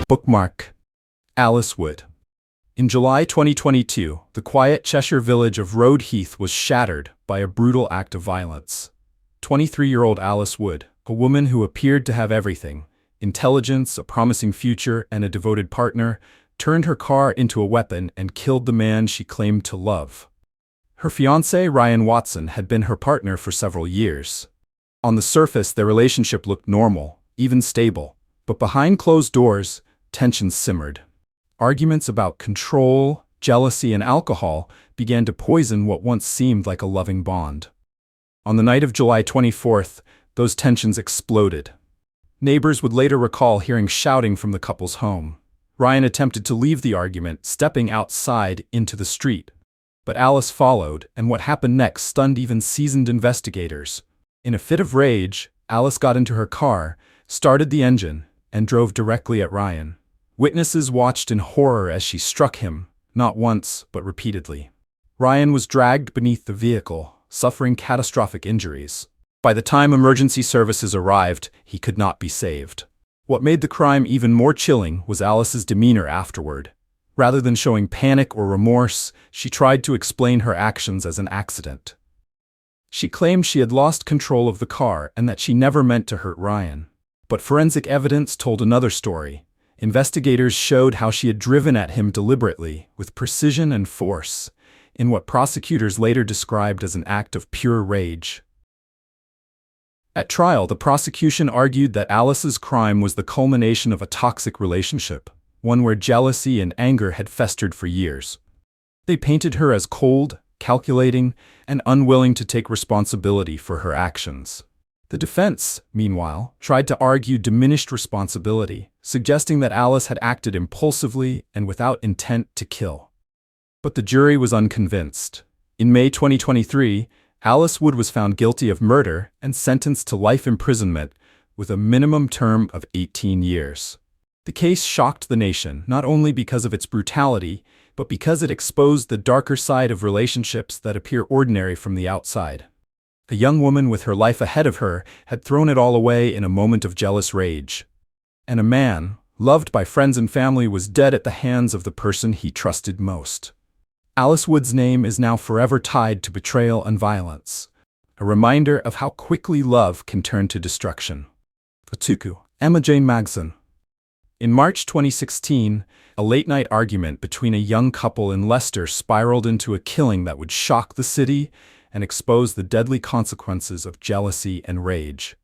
Bookmark. Alice Wood. In July 2022, the quiet Cheshire village of Road Heath was shattered by a brutal act of violence. 23-year-old Alice Wood, a woman who appeared to have everything, intelligence, a promising future, and a devoted partner, turned her car into a weapon and killed the man she claimed to love. Her fiancé, Ryan Watson, had been her partner for several years. On the surface, their relationship looked normal, even stable, but behind closed doors, tensions simmered. Arguments about control, jealousy, and alcohol began to poison what once seemed like a loving bond. On the night of July 24th, those tensions exploded. Neighbors would later recall hearing shouting from the couple's home. Ryan attempted to leave the argument, stepping outside into the street. But Alice followed, and what happened next stunned even seasoned investigators. In a fit of rage, Alice got into her car, started the engine, and drove directly at Ryan. Witnesses watched in horror as she struck him, not once, but repeatedly. Ryan was dragged beneath the vehicle, suffering catastrophic injuries. By the time emergency services arrived, he could not be saved. What made the crime even more chilling was Alice's demeanor afterward. Rather than showing panic or remorse, she tried to explain her actions as an accident. She claimed she had lost control of the car and that she never meant to hurt Ryan. But forensic evidence told another story. Investigators showed how she had driven at him deliberately, with precision and force, in what prosecutors later described as an act of pure rage. At trial, the prosecution argued that Alice's crime was the culmination of a toxic relationship, one where jealousy and anger had festered for years. They painted her as cold, calculating, and unwilling to take responsibility for her actions. The defense, meanwhile, tried to argue diminished responsibility, suggesting that Alice had acted impulsively and without intent to kill. But the jury was unconvinced. In May 2023, Alice Wood was found guilty of murder and sentenced to life imprisonment with a minimum term of 18 years. The case shocked the nation, not only because of its brutality, but because it exposed the darker side of relationships that appear ordinary from the outside. A young woman with her life ahead of her had thrown it all away in a moment of jealous rage. And a man, loved by friends and family, was dead at the hands of the person he trusted most. Alice Wood's name is now forever tied to betrayal and violence, a reminder of how quickly love can turn to destruction. Emma Jane Magson. In March 2016, a late-night argument between a young couple in Leicester spiraled into a killing that would shock the city and expose the deadly consequences of jealousy and rage.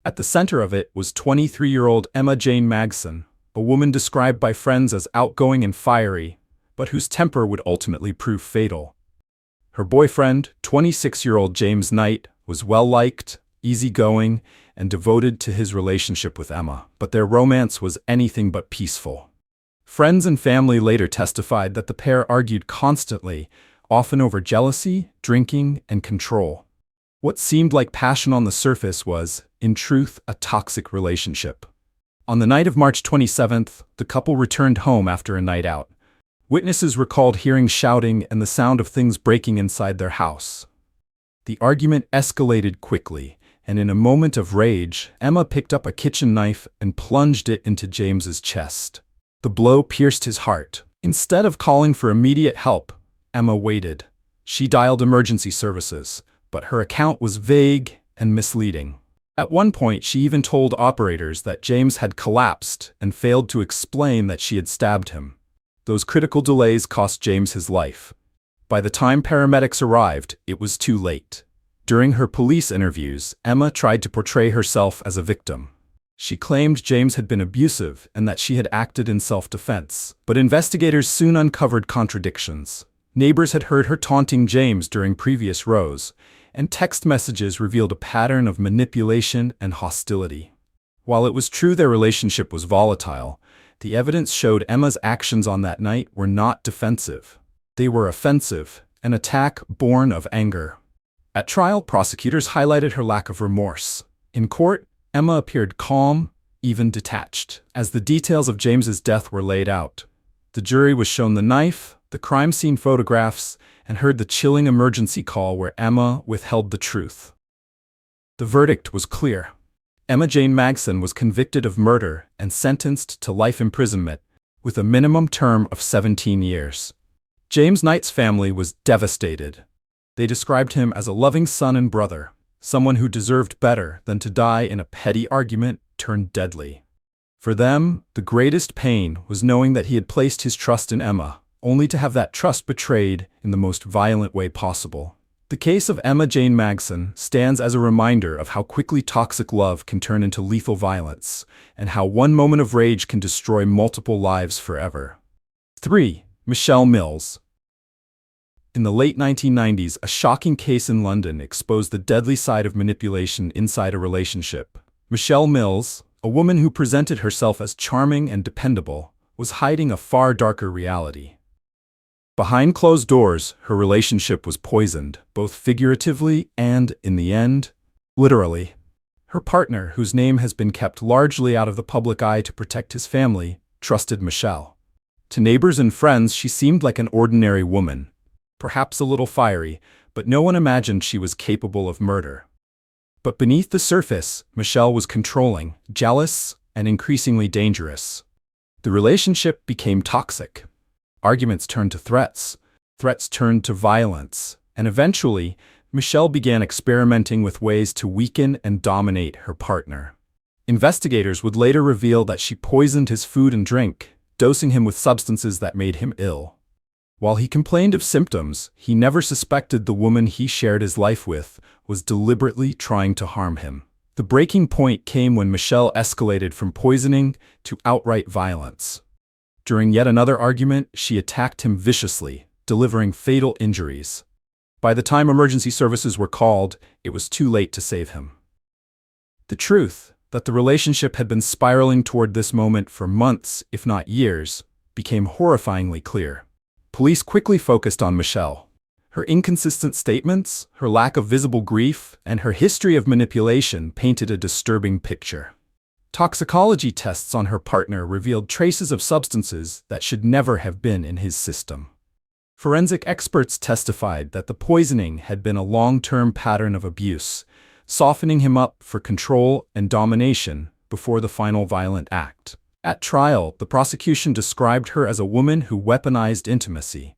At the center of it was 23-year-old Emma Jane Magson, a woman described by friends as outgoing and fiery, but whose temper would ultimately prove fatal. Her boyfriend, 26-year-old James Knight, was well-liked, easygoing, and devoted to his relationship with Emma, but their romance was anything but peaceful. Friends and family later testified that the pair argued constantly, often over jealousy, drinking, and control. What seemed like passion on the surface was, in truth, a toxic relationship. On the night of March 27th, the couple returned home after a night out. Witnesses recalled hearing shouting and the sound of things breaking inside their house. The argument escalated quickly, and in a moment of rage, Emma picked up a kitchen knife and plunged it into James's chest. The blow pierced his heart. Instead of calling for immediate help, Emma waited. She dialed emergency services, but her account was vague and misleading. At one point, she even told operators that James had collapsed and failed to explain that she had stabbed him. Those critical delays cost James his life. By the time paramedics arrived, it was too late. During her police interviews, Emma tried to portray herself as a victim. She claimed James had been abusive and that she had acted in self-defense. But investigators soon uncovered contradictions. Neighbors had heard her taunting James during previous rows, and text messages revealed a pattern of manipulation and hostility. While it was true their relationship was volatile, the evidence showed Emma's actions on that night were not defensive. They were offensive, an attack born of anger. At trial, prosecutors highlighted her lack of remorse. In court, Emma appeared calm, even detached, as the details of James's death were laid out. The jury was shown the knife, the crime scene photographs, and heard the chilling emergency call where Emma withheld the truth. The verdict was clear. Emma Jane Magson was convicted of murder and sentenced to life imprisonment, with a minimum term of 17 years. James Knight's family was devastated. They described him as a loving son and brother, someone who deserved better than to die in a petty argument turned deadly. For them, the greatest pain was knowing that he had placed his trust in Emma, only to have that trust betrayed in the most violent way possible. The case of Emma Jane Magson stands as a reminder of how quickly toxic love can turn into lethal violence, and how one moment of rage can destroy multiple lives forever. 3. Michelle Mills. In the late 1990s, a shocking case in London exposed the deadly side of manipulation inside a relationship. Michelle Mills, a woman who presented herself as charming and dependable, was hiding a far darker reality. Behind closed doors, her relationship was poisoned, both figuratively and, in the end, literally. Her partner, whose name has been kept largely out of the public eye to protect his family, trusted Michelle. To neighbors and friends, she seemed like an ordinary woman, perhaps a little fiery, but no one imagined she was capable of murder. But beneath the surface, Michelle was controlling, jealous, and increasingly dangerous. The relationship became toxic. Arguments turned to threats, threats turned to violence, and eventually, Michelle began experimenting with ways to weaken and dominate her partner. Investigators would later reveal that she poisoned his food and drink, dosing him with substances that made him ill. While he complained of symptoms, he never suspected the woman he shared his life with was deliberately trying to harm him. The breaking point came when Michelle escalated from poisoning to outright violence. During yet another argument, she attacked him viciously, delivering fatal injuries. By the time emergency services were called, it was too late to save him. The truth, that the relationship had been spiraling toward this moment for months, if not years, became horrifyingly clear. Police quickly focused on Michelle. Her inconsistent statements, her lack of visible grief, and her history of manipulation painted a disturbing picture. Toxicology tests on her partner revealed traces of substances that should never have been in his system. Forensic experts testified that the poisoning had been a long-term pattern of abuse, softening him up for control and domination before the final violent act. At trial, the prosecution described her as a woman who weaponized intimacy.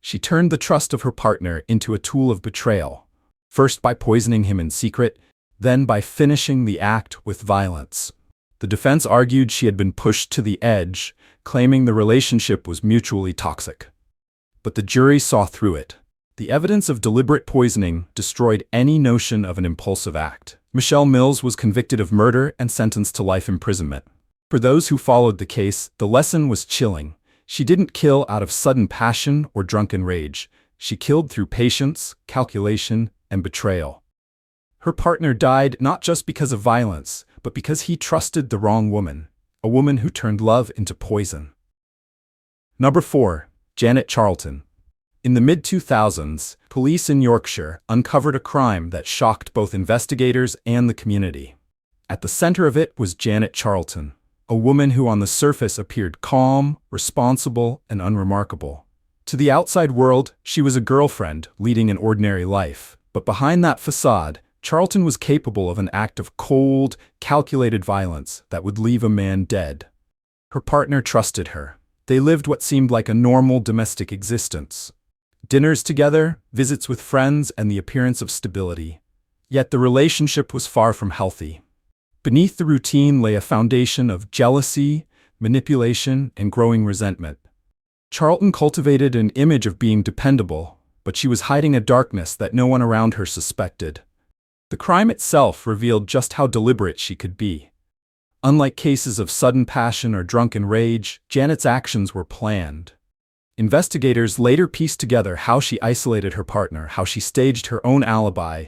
She turned the trust of her partner into a tool of betrayal, first by poisoning him in secret, then by finishing the act with violence. The defense argued she had been pushed to the edge, claiming the relationship was mutually toxic. But the jury saw through it. The evidence of deliberate poisoning destroyed any notion of an impulsive act. Michelle Mills was convicted of murder and sentenced to life imprisonment. For those who followed the case, the lesson was chilling. She didn't kill out of sudden passion or drunken rage. She killed through patience, calculation, and betrayal. Her partner died not just because of violence, but because he trusted the wrong woman, a woman who turned love into poison. Number 4. Janet Charlton. In the mid-2000s, police in Yorkshire uncovered a crime that shocked both investigators and the community. At the center of it was Janet Charlton, a woman who on the surface appeared calm, responsible, and unremarkable. To the outside world, she was a girlfriend leading an ordinary life, but behind that facade, Charlton was capable of an act of cold, calculated violence that would leave a man dead. Her partner trusted her. They lived what seemed like a normal domestic existence. Dinners together, visits with friends, and the appearance of stability. Yet the relationship was far from healthy. Beneath the routine lay a foundation of jealousy, manipulation, and growing resentment. Charlton cultivated an image of being dependable, but she was hiding a darkness that no one around her suspected. The crime itself revealed just how deliberate she could be. Unlike cases of sudden passion or drunken rage, Janet's actions were planned. Investigators later pieced together how she isolated her partner, how she staged her own alibi,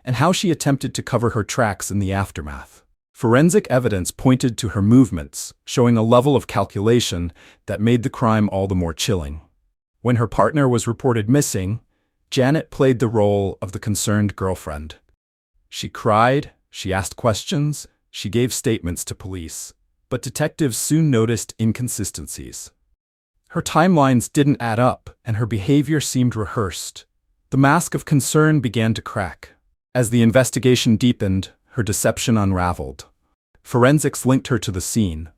and how she attempted to cover her tracks in the aftermath. Forensic evidence pointed to her movements, showing a level of calculation that made the crime all the more chilling. When her partner was reported missing, Janet played the role of the concerned girlfriend. She cried, she asked questions, she gave statements to police, but detectives soon noticed inconsistencies. Her timelines didn't add up, and her behavior seemed rehearsed. The mask of concern began to crack. As the investigation deepened, her deception unraveled. Forensics linked her to the scene.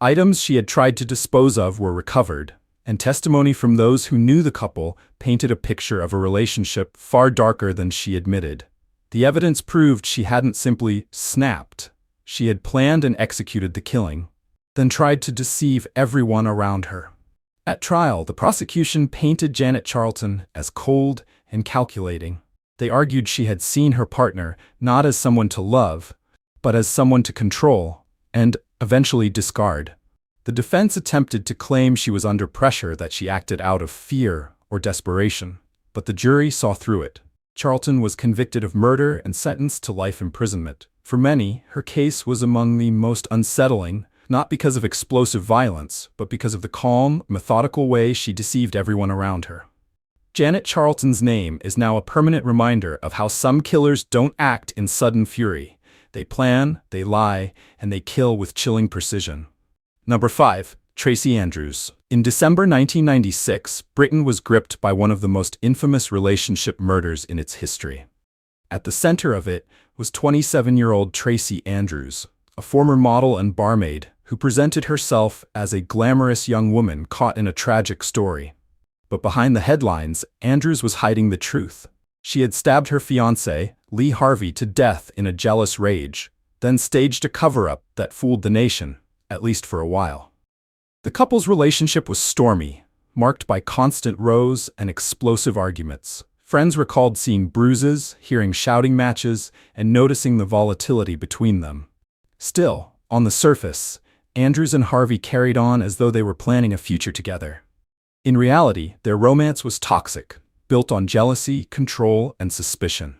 Items she had tried to dispose of were recovered, and testimony from those who knew the couple painted a picture of a relationship far darker than she admitted. The evidence proved she hadn't simply snapped. She had planned and executed the killing, then tried to deceive everyone around her. At trial, the prosecution painted Janet Charlton as cold and calculating. They argued she had seen her partner not as someone to love, but as someone to control and eventually discard. The defense attempted to claim she was under pressure, that she acted out of fear or desperation, but the jury saw through it. Charlton was convicted of murder and sentenced to life imprisonment. For many, her case was among the most unsettling, not because of explosive violence, but because of the calm, methodical way she deceived everyone around her. Janet Charlton's name is now a permanent reminder of how some killers don't act in sudden fury. They plan, they lie, and they kill with chilling precision. Number 5. Tracie Andrews. In December 1996, Britain was gripped by one of the most infamous relationship murders in its history. At the center of it was 27-year-old Tracie Andrews, a former model and barmaid who presented herself as a glamorous young woman caught in a tragic story. But behind the headlines, Andrews was hiding the truth. She had stabbed her fiancé, Lee Harvey, to death in a jealous rage, then staged a cover-up that fooled the nation, at least for a while. The couple's relationship was stormy, marked by constant rows and explosive arguments. Friends recalled seeing bruises, hearing shouting matches, and noticing the volatility between them. Still, on the surface, Andrews and Harvey carried on as though they were planning a future together. In reality, their romance was toxic, built on jealousy, control, and suspicion.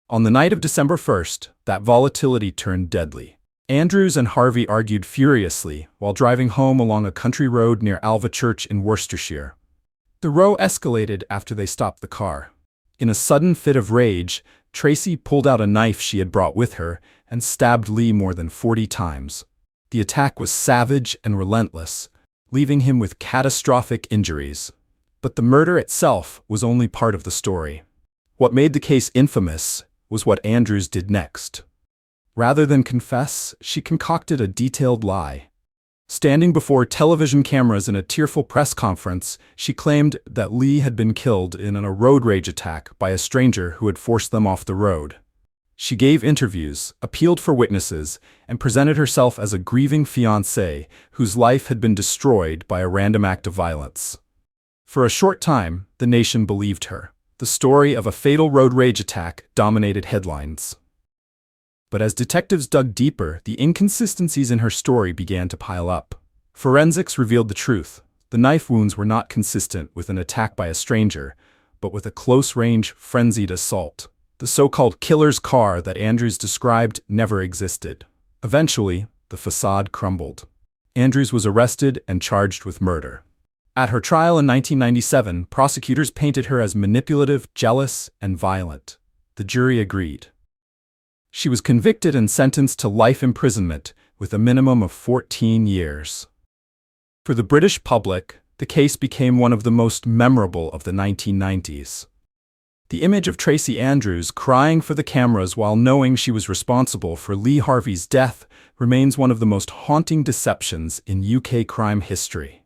On the night of December 1st, that volatility turned deadly. Andrews and Harvey argued furiously while driving home along a country road near Alva Church in Worcestershire. The row escalated after they stopped the car. In a sudden fit of rage, Tracie pulled out a knife she had brought with her and stabbed Lee more than 40 times. The attack was savage and relentless, leaving him with catastrophic injuries. But the murder itself was only part of the story. What made the case infamous was what Andrews did next. Rather than confess, she concocted a detailed lie. Standing before television cameras in a tearful press conference, she claimed that Lee had been killed in a road rage attack by a stranger who had forced them off the road. She gave interviews, appealed for witnesses, and presented herself as a grieving fiancé whose life had been destroyed by a random act of violence. For a short time, the nation believed her. The story of a fatal road rage attack dominated headlines. But as detectives dug deeper, the inconsistencies in her story began to pile up. Forensics revealed the truth. The knife wounds were not consistent with an attack by a stranger, but with a close-range, frenzied assault. The so-called killer's car that Andrews described never existed. Eventually, the facade crumbled. Andrews was arrested and charged with murder. At her trial in 1997, prosecutors painted her as manipulative, jealous, and violent. The jury agreed. She was convicted and sentenced to life imprisonment with a minimum of 14 years. For the British public, the case became one of the most memorable of the 1990s. The image of Tracie Andrews crying for the cameras while knowing she was responsible for Lee Harvey's death remains one of the most haunting deceptions in UK crime history.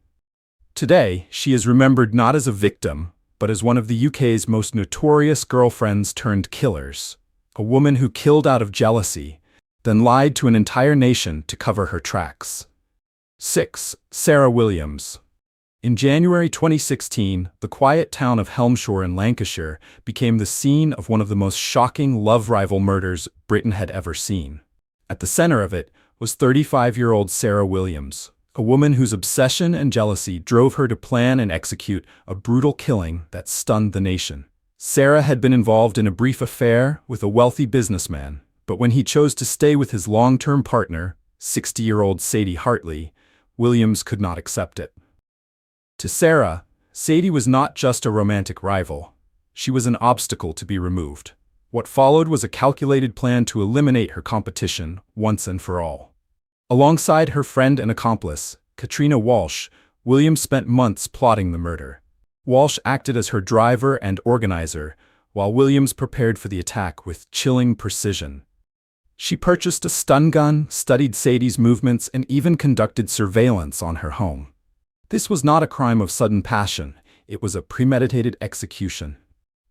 Today, she is remembered not as a victim, but as one of the UK's most notorious girlfriends turned killers. A woman who killed out of jealousy, then lied to an entire nation to cover her tracks. 6. Sarah Williams. In January 2016, the quiet town of Helmshore in Lancashire became the scene of one of the most shocking love rival murders Britain had ever seen. At the center of it was 35-year-old Sarah Williams, a woman whose obsession and jealousy drove her to plan and execute a brutal killing that stunned the nation. Sarah had been involved in a brief affair with a wealthy businessman, but when he chose to stay with his long-term partner, 60-year-old Sadie Hartley, Williams could not accept it. To Sarah, Sadie was not just a romantic rival. She was an obstacle to be removed. What followed was a calculated plan to eliminate her competition once and for all. Alongside her friend and accomplice, Katrina Walsh, Williams spent months plotting the murder. Walsh acted as her driver and organizer, while Williams prepared for the attack with chilling precision. She purchased a stun gun, studied Sadie's movements, and even conducted surveillance on her home. This was not a crime of sudden passion, it was a premeditated execution.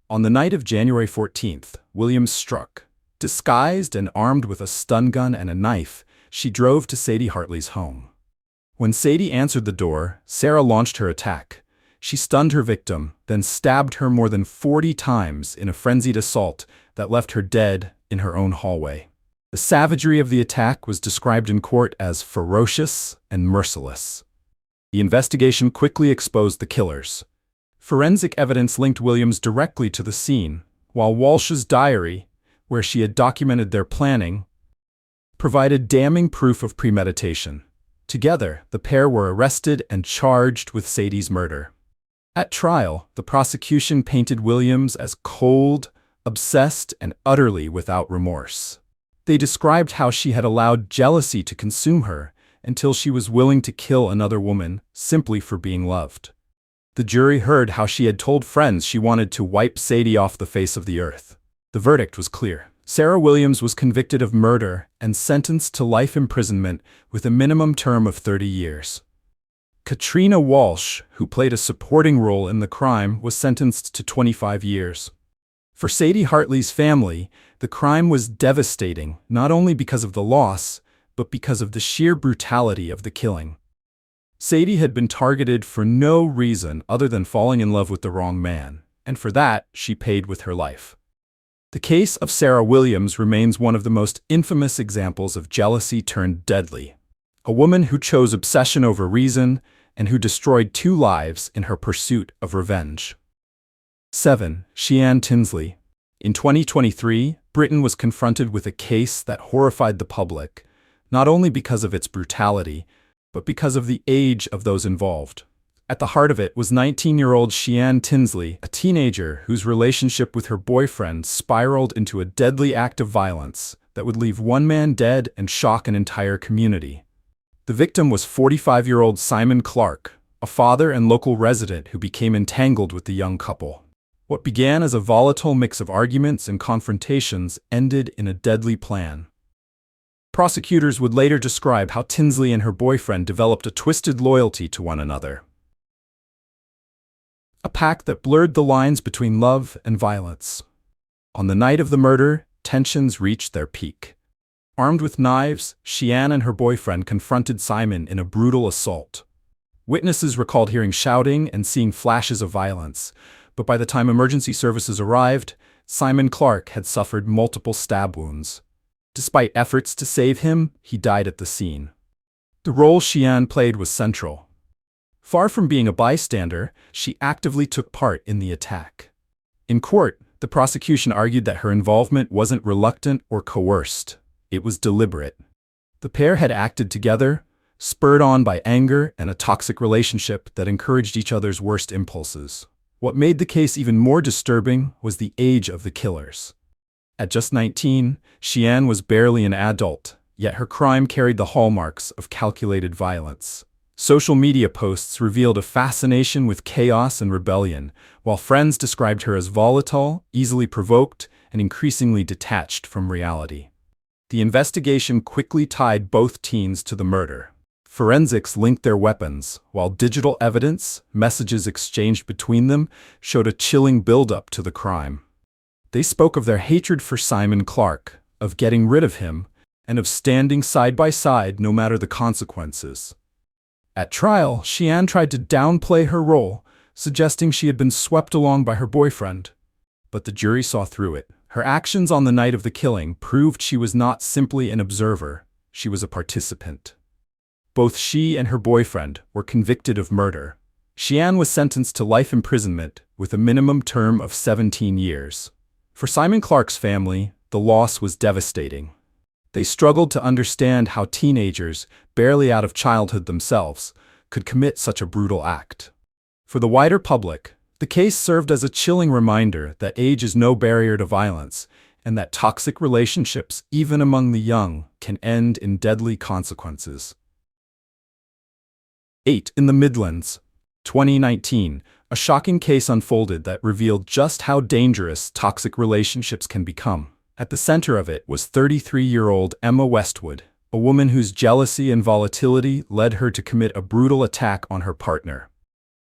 On the night of January 14th, Williams struck. Disguised and armed with a stun gun and a knife, she drove to Sadie Hartley's home. When Sadie answered the door, Sarah launched her attack. She stunned her victim, then stabbed her more than 40 times in a frenzied assault that left her dead in her own hallway. The savagery of the attack was described in court as ferocious and merciless. The investigation quickly exposed the killers. Forensic evidence linked Williams directly to the scene, while Walsh's diary, where she had documented their planning, provided damning proof of premeditation. Together, the pair were arrested and charged with Sadie's murder. At trial, the prosecution painted Williams as cold, obsessed, and utterly without remorse. They described how she had allowed jealousy to consume her until she was willing to kill another woman simply for being loved. The jury heard how she had told friends she wanted to wipe Sadie off the face of the earth. The verdict was clear. Sarah Williams was convicted of murder and sentenced to life imprisonment with a minimum term of 30 years. Katrina Walsh, who played a supporting role in the crime, was sentenced to 25 years. For Sadie Hartley's family, the crime was devastating, not only because of the loss, but because of the sheer brutality of the killing. Sadie had been targeted for no reason other than falling in love with the wrong man, and for that, she paid with her life. The case of Sarah Williams remains one of the most infamous examples of jealousy turned deadly. A woman who chose obsession over reason and who destroyed 2 lives in her pursuit of revenge. 7. Shianne Tinsley. In 2023, Britain was confronted with a case that horrified the public, not only because of its brutality, but because of the age of those involved. At the heart of it was 19-year-old Shianne Tinsley, a teenager whose relationship with her boyfriend spiraled into a deadly act of violence that would leave one man dead and shock an entire community. The victim was 45-year-old Simon Clark, a father and local resident who became entangled with the young couple. What began as a volatile mix of arguments and confrontations ended in a deadly plan. Prosecutors would later describe how Tinsley and her boyfriend developed a twisted loyalty to one another. A pact that blurred the lines between love and violence. On the night of the murder, tensions reached their peak. Armed with knives, Shianne and her boyfriend confronted Simon in a brutal assault. Witnesses recalled hearing shouting and seeing flashes of violence, but by the time emergency services arrived, Simon Clark had suffered multiple stab wounds. Despite efforts to save him, he died at the scene. The role Shianne played was central. Far from being a bystander, she actively took part in the attack. In court, the prosecution argued that her involvement wasn't reluctant or coerced. It was deliberate. The pair had acted together, spurred on by anger and a toxic relationship that encouraged each other's worst impulses. What made the case even more disturbing was the age of the killers. At just 19, Shianne was barely an adult, yet her crime carried the hallmarks of calculated violence. Social media posts revealed a fascination with chaos and rebellion, while friends described her as volatile, easily provoked, and increasingly detached from reality. The investigation quickly tied both teens to the murder. Forensics linked their weapons, while digital evidence, messages exchanged between them, showed a chilling build-up to the crime. They spoke of their hatred for Simon Clark, of getting rid of him, and of standing side by side no matter the consequences. At trial, Shianne tried to downplay her role, suggesting she had been swept along by her boyfriend. But the jury saw through it. Her actions on the night of the killing proved she was not simply an observer, she was a participant. Both she and her boyfriend were convicted of murder. Shianne was sentenced to life imprisonment with a minimum term of 17 years. For Simon Clark's family, the loss was devastating. They struggled to understand how teenagers, barely out of childhood themselves, could commit such a brutal act. For the wider public, the case served as a chilling reminder that age is no barrier to violence, and that toxic relationships, even among the young, can end in deadly consequences. 8. In the Midlands. 2019, a shocking case unfolded that revealed just how dangerous toxic relationships can become. At the center of it was 33-year-old Emma Westwood, a woman whose jealousy and volatility led her to commit a brutal attack on her partner.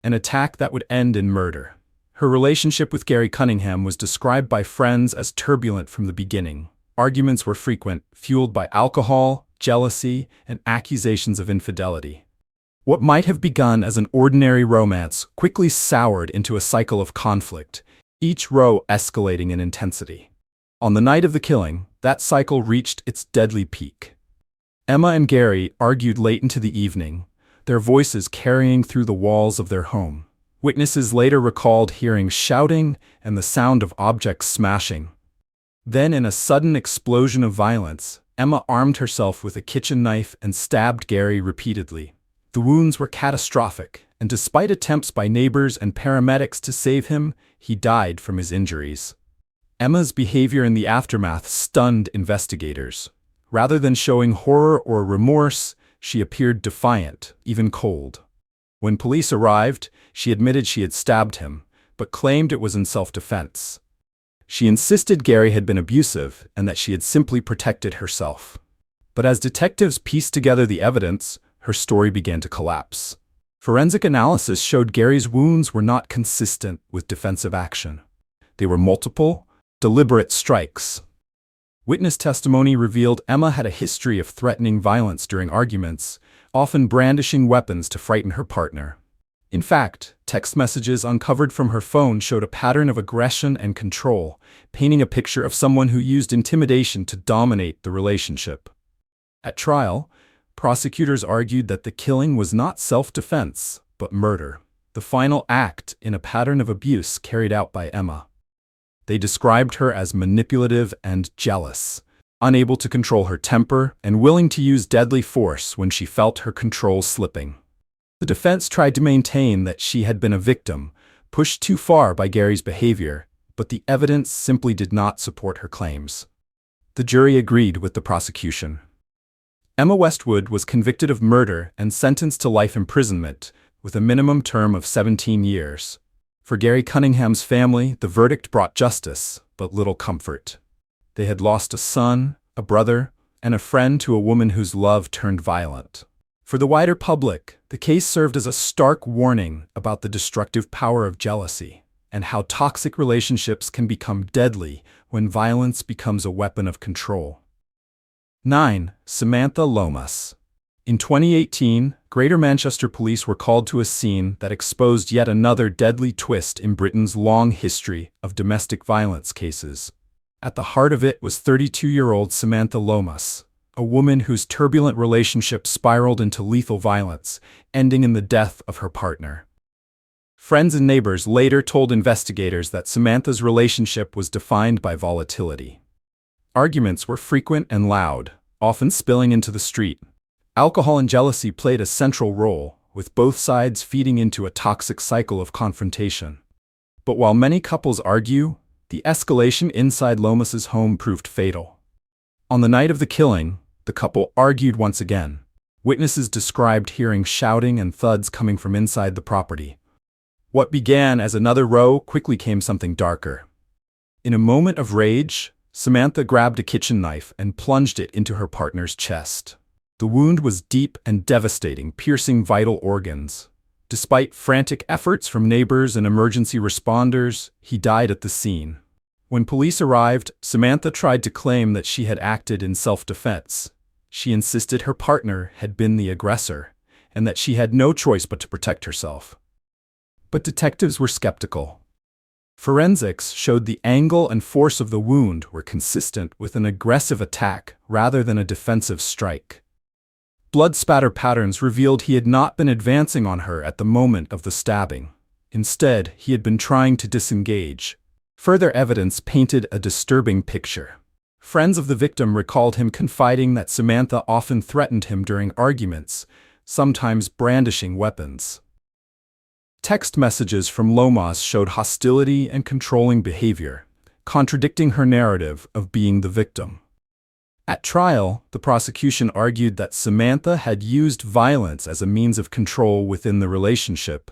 An attack that would end in murder. Her relationship with Gary Cunningham was described by friends as turbulent from the beginning. Arguments were frequent, fueled by alcohol, jealousy, and accusations of infidelity. What might have begun as an ordinary romance quickly soured into a cycle of conflict, each row escalating in intensity. On the night of the killing, that cycle reached its deadly peak. Emma and Gary argued late into the evening, their voices carrying through the walls of their home. Witnesses later recalled hearing shouting and the sound of objects smashing. Then, in a sudden explosion of violence, Emma armed herself with a kitchen knife and stabbed Gary repeatedly. The wounds were catastrophic, and despite attempts by neighbors and paramedics to save him, he died from his injuries. Emma's behavior in the aftermath stunned investigators. Rather than showing horror or remorse, she appeared defiant, even cold. When police arrived, she admitted she had stabbed him, but claimed it was in self-defense. She insisted Gary had been abusive and that she had simply protected herself. But as detectives pieced together the evidence, her story began to collapse. Forensic analysis showed Gary's wounds were not consistent with defensive action. They were multiple, deliberate strikes. Witness testimony revealed Emma had a history of threatening violence during arguments, often brandishing weapons to frighten her partner. In fact, text messages uncovered from her phone showed a pattern of aggression and control, painting a picture of someone who used intimidation to dominate the relationship. At trial, prosecutors argued that the killing was not self-defense, but murder, the final act in a pattern of abuse carried out by Emma. They described her as manipulative and jealous, unable to control her temper and willing to use deadly force when she felt her control slipping. The defense tried to maintain that she had been a victim, pushed too far by Gary's behavior, but the evidence simply did not support her claims. The jury agreed with the prosecution. Emma Westwood was convicted of murder and sentenced to life imprisonment, with a minimum term of 17 years. For Gary Cunningham's family, the verdict brought justice, but little comfort. They had lost a son, a brother, and a friend to a woman whose love turned violent. For the wider public, the case served as a stark warning about the destructive power of jealousy and how toxic relationships can become deadly when violence becomes a weapon of control. 9. Samantha Lomas. In 2018, Greater Manchester Police were called to a scene that exposed yet another deadly twist in Britain's long history of domestic violence cases. At the heart of it was 32-year-old Samantha Lomas, a woman whose turbulent relationship spiraled into lethal violence, ending in the death of her partner. Friends and neighbors later told investigators that Samantha's relationship was defined by volatility. Arguments were frequent and loud, often spilling into the street. Alcohol and jealousy played a central role, with both sides feeding into a toxic cycle of confrontation. But while many couples argue, the escalation inside Lomas's home proved fatal. On the night of the killing, the couple argued once again. Witnesses described hearing shouting and thuds coming from inside the property. What began as another row quickly became something darker. In a moment of rage, Samantha grabbed a kitchen knife and plunged it into her partner's chest. The wound was deep and devastating, piercing vital organs. Despite frantic efforts from neighbors and emergency responders, he died at the scene. When police arrived, Samantha tried to claim that she had acted in self-defense. She insisted her partner had been the aggressor, and that she had no choice but to protect herself. But detectives were skeptical. Forensics showed the angle and force of the wound were consistent with an aggressive attack rather than a defensive strike. Blood spatter patterns revealed he had not been advancing on her at the moment of the stabbing. Instead, he had been trying to disengage. Further evidence painted a disturbing picture. Friends of the victim recalled him confiding that Samantha often threatened him during arguments, sometimes brandishing weapons. Text messages from Lomas showed hostility and controlling behavior, contradicting her narrative of being the victim. At trial, the prosecution argued that Samantha had used violence as a means of control within the relationship,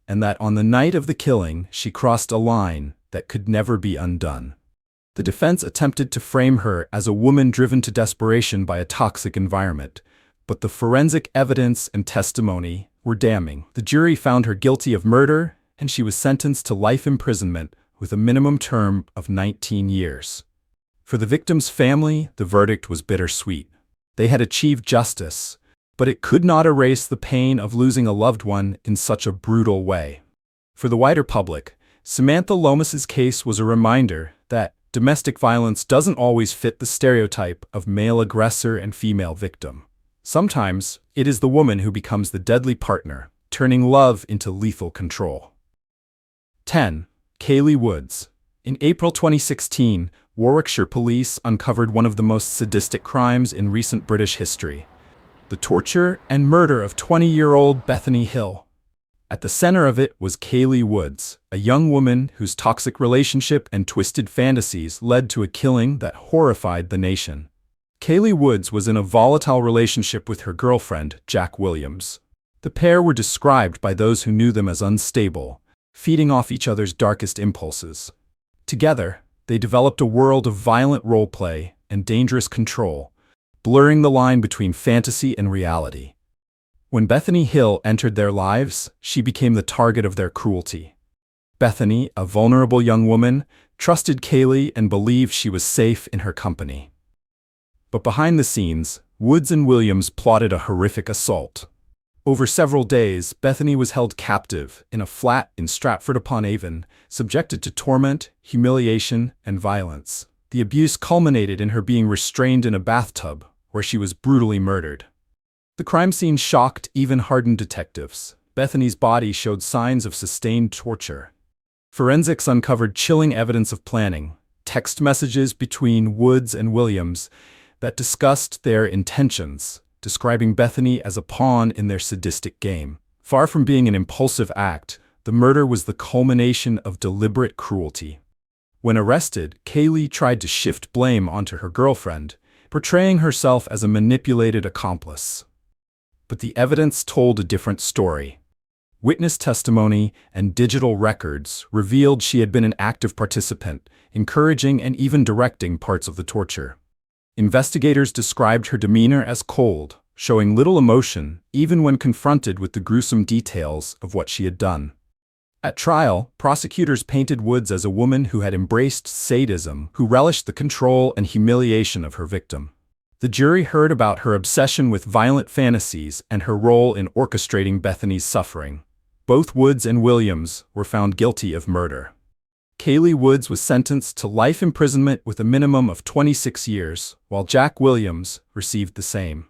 and that on the night of the killing, she crossed a line that could never be undone. The defense attempted to frame her as a woman driven to desperation by a toxic environment, but the forensic evidence and testimony were damning. The jury found her guilty of murder, and she was sentenced to life imprisonment with a minimum term of 19 years. For the victim's family, the verdict was bittersweet. They had achieved justice, but it could not erase the pain of losing a loved one in such a brutal way. For the wider public, Samantha Lomas's case was a reminder that domestic violence doesn't always fit the stereotype of male aggressor and female victim. Sometimes, it is the woman who becomes the deadly partner, turning love into lethal control. 10. Kayleigh Woods. In April 2016, Warwickshire police uncovered one of the most sadistic crimes in recent British history: the torture and murder of 20-year-old Bethany Hill. At the center of it was Kayleigh Woods, a young woman whose toxic relationship and twisted fantasies led to a killing that horrified the nation. Kayleigh Woods was in a volatile relationship with her girlfriend, Jack Williams. The pair were described by those who knew them as unstable, feeding off each other's darkest impulses. Together, they developed a world of violent role-play and dangerous control, blurring the line between fantasy and reality. When Bethany Hill entered their lives, she became the target of their cruelty. Bethany, a vulnerable young woman, trusted Kayleigh and believed she was safe in her company. But behind the scenes, Woods and Williams plotted a horrific assault. Over several days, Bethany was held captive in a flat in Stratford-upon-Avon, subjected to torment, humiliation, and violence. The abuse culminated in her being restrained in a bathtub, where she was brutally murdered. The crime scene shocked even hardened detectives. Bethany's body showed signs of sustained torture. Forensics uncovered chilling evidence of planning, text messages between Woods and Williams that discussed their intentions, describing Bethany as a pawn in their sadistic game. Far from being an impulsive act, the murder was the culmination of deliberate cruelty. When arrested, Kayleigh tried to shift blame onto her girlfriend, portraying herself as a manipulated accomplice. But the evidence told a different story. Witness testimony and digital records revealed she had been an active participant, encouraging and even directing parts of the torture. Investigators described her demeanor as cold, showing little emotion even when confronted with the gruesome details of what she had done. At trial, prosecutors painted Woods as a woman who had embraced sadism, who relished the control and humiliation of her victim. The jury heard about her obsession with violent fantasies and her role in orchestrating Bethany's suffering. Both Woods and Williams were found guilty of murder. Kayleigh Woods was sentenced to life imprisonment with a minimum of 26 years, while Jack Williams received the same.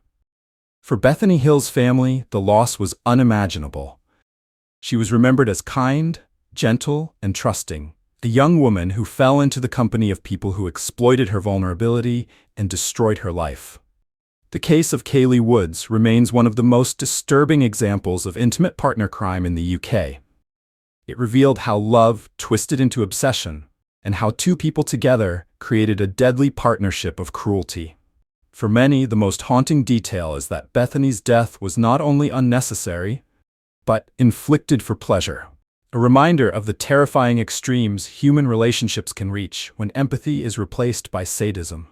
For Bethany Hill's family, the loss was unimaginable. She was remembered as kind, gentle, and trusting, a young woman who fell into the company of people who exploited her vulnerability and destroyed her life. The case of Kayleigh Woods remains one of the most disturbing examples of intimate partner crime in the UK. It revealed how love twisted into obsession, and how two people together created a deadly partnership of cruelty. For many, the most haunting detail is that Bethany's death was not only unnecessary, but inflicted for pleasure. A reminder of the terrifying extremes human relationships can reach when empathy is replaced by sadism.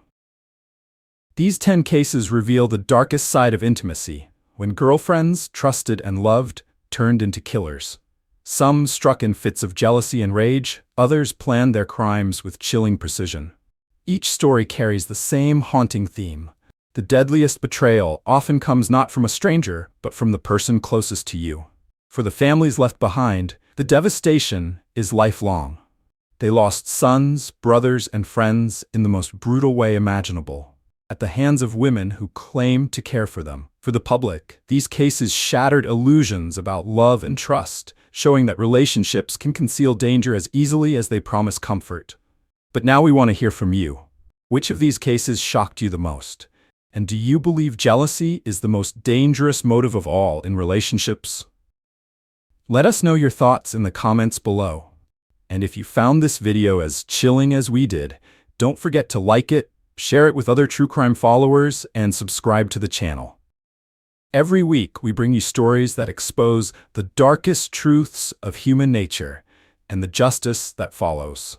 These 10 cases reveal the darkest side of intimacy, when girlfriends, trusted and loved, turned into killers. Some struck in fits of jealousy and rage, others planned their crimes with chilling precision. Each story carries the same haunting theme. The deadliest betrayal often comes not from a stranger, but from the person closest to you. For the families left behind, the devastation is lifelong. They lost sons, brothers, and friends in the most brutal way imaginable, at the hands of women who claimed to care for them. For the public, these cases shattered illusions about love and trust, showing that relationships can conceal danger as easily as they promise comfort. But now we want to hear from you. Which of these cases shocked you the most? And do you believe jealousy is the most dangerous motive of all in relationships? Let us know your thoughts in the comments below. And if you found this video as chilling as we did, don't forget to like it, share it with other true crime followers, and subscribe to the channel. Every week, we bring you stories that expose the darkest truths of human nature and the justice that follows.